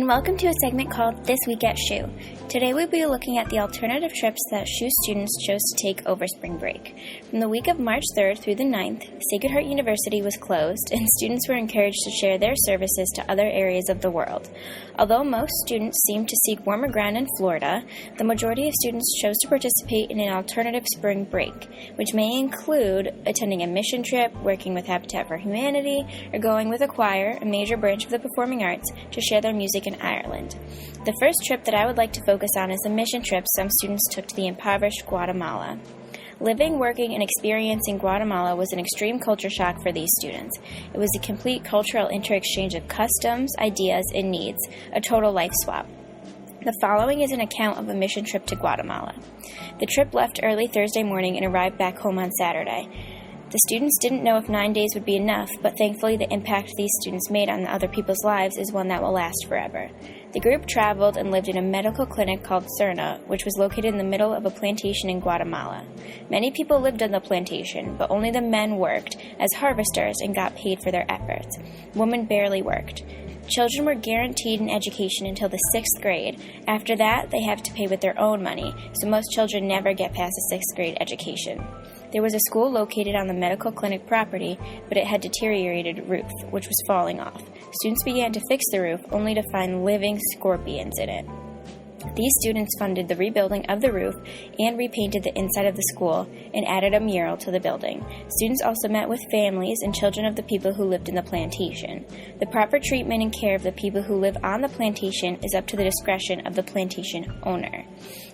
and welcome to a segment called This Week at SHU. Today we'll be looking at the alternative trips that SHU students chose to take over spring break. From the week of March 3rd through the 9th, Sacred Heart University was closed, and students were encouraged to share their services to other areas of the world. Although most students seemed to seek warmer ground in Florida, the majority of students chose to participate in an alternative spring break, which may include attending a mission trip, working with Habitat for Humanity, or going with a choir, a major branch of the performing arts, to share their music in Ireland. The first trip that I would like to focus on is the mission trip some students took to the impoverished Guatemala. Living, working, and experiencing Guatemala was an extreme culture shock for these students. It was a complete cultural inter-exchange of customs, ideas, and needs, a total life swap. The following is an account of a mission trip to Guatemala. The trip left early Thursday morning and arrived back home on Saturday. The students didn't know if 9 days would be enough, but thankfully the impact these students made on other people's lives is one that will last forever. The group traveled and lived in a medical clinic called Cerna, which was located in the middle of a plantation in Guatemala. Many people lived on the plantation, but only the men worked as harvesters and got paid for their efforts. Women barely worked. Children were guaranteed an education until the 6th grade. After that, they have to pay with their own money, so most children never get past a 6th grade education. There was a school located on the medical clinic property, but it had deteriorated roof, which was falling off. Students began to fix the roof, only to find living scorpions in it. These students funded the rebuilding of the roof and repainted the inside of the school and added a mural to the building. Students also met with families and children of the people who lived in the plantation. The proper treatment and care of the people who live on the plantation is up to the discretion of the plantation owner.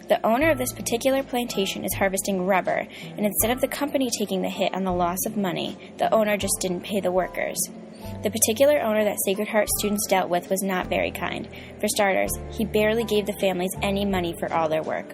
The owner of this particular plantation is harvesting rubber, and instead of the company taking the hit on the loss of money, the owner just didn't pay the workers. The particular owner that Sacred Heart students dealt with was not very kind. For starters, he barely gave the families any money for all their work.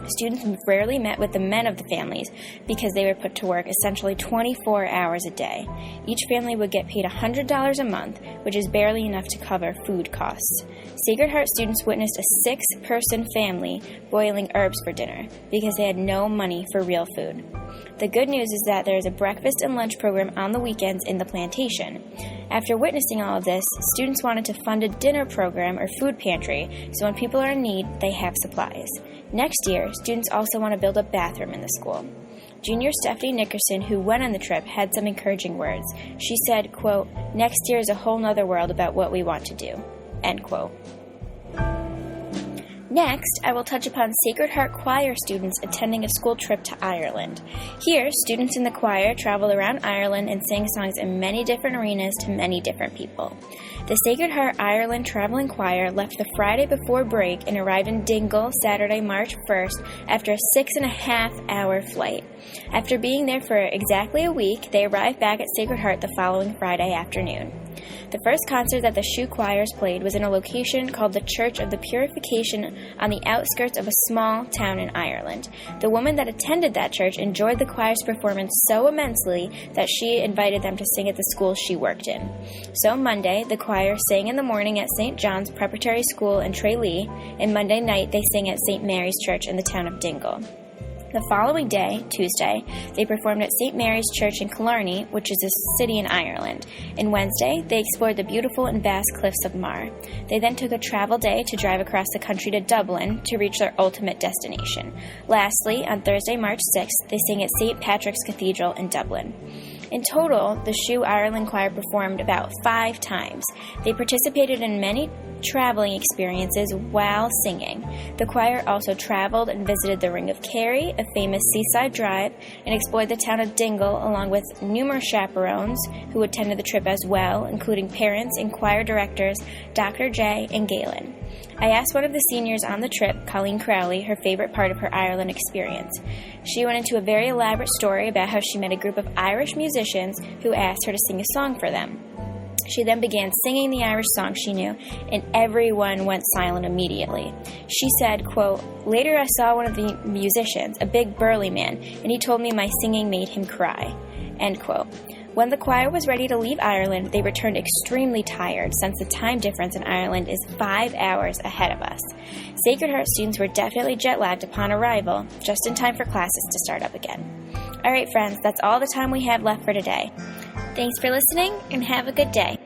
Students rarely met with the men of the families because they were put to work essentially 24 hours a day. Each family would get paid $100 a month, which is barely enough to cover food costs. Sacred Heart students witnessed a 6-person family boiling herbs for dinner because they had no money for real food. The good news is that there is a breakfast and lunch program on the weekends in the plantation. After witnessing all of this, students wanted to fund a dinner program or food pantry, so when people are in need, they have supplies. Next year, students also want to build a bathroom in the school. Junior Stephanie Nickerson, who went on the trip, had some encouraging words. She said, quote, "Next year is a whole nother world about what we want to do," end quote. Next, I will touch upon Sacred Heart Choir students attending a school trip to Ireland. Here, students in the choir traveled around Ireland and sang songs in many different arenas to many different people. The Sacred Heart Ireland Traveling Choir left the Friday before break and arrived in Dingle Saturday, March 1st after a 6.5-hour flight. After being there for exactly a week, they arrived back at Sacred Heart the following Friday afternoon. The first concert that the SHU choirs played was in a location called the Church of the Purification on the outskirts of a small town in Ireland. The woman that attended that church enjoyed the choir's performance so immensely that she invited them to sing at the school she worked in. So Monday, the choir sang in the morning at St. John's Preparatory School in Tralee, and Monday night they sang at St. Mary's Church in the town of Dingle. The following day, Tuesday, they performed at St. Mary's Church in Killarney, which is a city in Ireland. And Wednesday, they explored the beautiful and vast cliffs of Mar. They then took a travel day to drive across the country to Dublin to reach their ultimate destination. Lastly, on Thursday, March 6th, they sang at St. Patrick's Cathedral in Dublin. In total, the SHU Ireland Choir performed about 5 times. They participated in many traveling experiences while singing. The choir also traveled and visited the Ring of Kerry, a famous seaside drive, and explored the town of Dingle along with numerous chaperones who attended the trip as well, including parents and choir directors Dr. J. and Galen. I asked one of the seniors on the trip, Colleen Crowley, her favorite part of her Ireland experience. She went into a very elaborate story about how she met a group of Irish musicians who asked her to sing a song for them. She then began singing the Irish song she knew, and everyone went silent immediately. She said, quote, "Later I saw one of the musicians, a big burly man, and he told me my singing made him cry," end quote. When the choir was ready to leave Ireland, they returned extremely tired since the time difference in Ireland is 5 hours ahead of us. Sacred Heart students were definitely jet-lagged upon arrival, just in time for classes to start up again. All right, friends, that's all the time we have left for today. Thanks for listening, and have a good day.